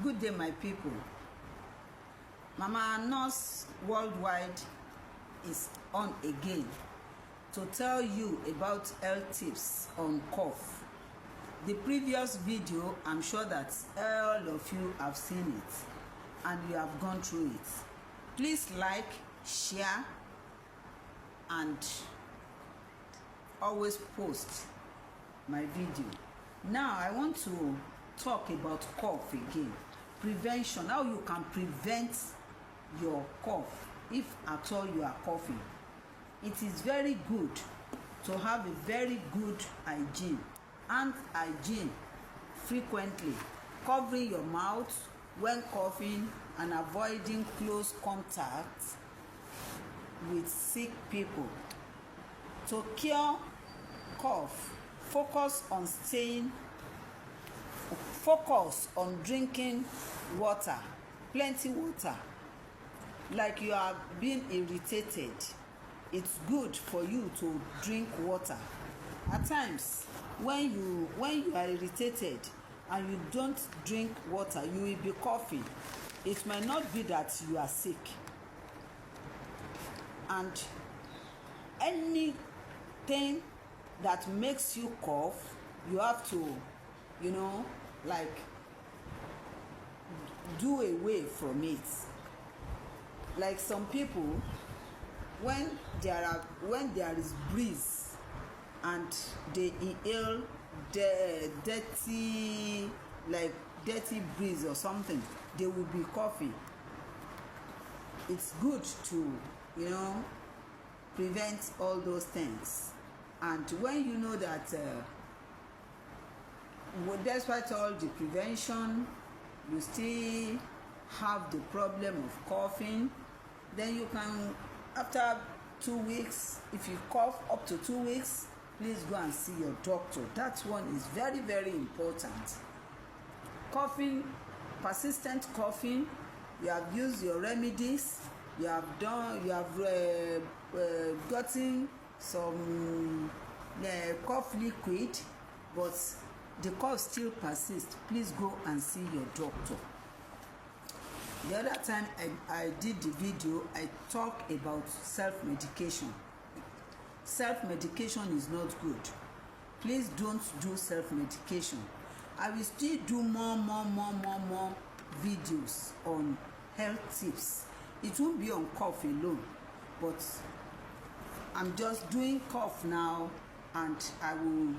Good day, my people. Mama Nurse Worldwide is on again to tell you about health tips on cough. The previous video, I'm sure that all of you have seen it and you have gone through it. Please like, share, and always post my video. Now I want to talk about cough again. Prevention, how you can prevent your cough if at all you are coughing. It is very good to have a very good hygiene, hand hygiene frequently, covering your mouth when coughing and avoiding close contact with sick people. To cure cough, focus on drinking water, plenty water. Like you are being irritated, it's good for you to drink water. At times when you are irritated and you don't drink water, you will be coughing. It might not be that you are sick, and anything that makes you cough, you have to like do away from it. Like some people, when there is breeze and they inhale the dirty breeze or something, they will be coughing. It's good to prevent all those things. And when you know that despite all the prevention, you still have the problem of coughing, then you can, after 2 weeks, if you cough up to 2 weeks, please go and see your doctor. That one is very, very important. Coughing, persistent coughing, you have used your remedies, you have gotten some cough liquid, but the cough still persists, please go and see your doctor. The other time I did the video, I talked about self-medication. Self-medication is not good. Please don't do self-medication. I will still do more videos on health tips. It won't be on cough alone, but I'm just doing cough now, and I will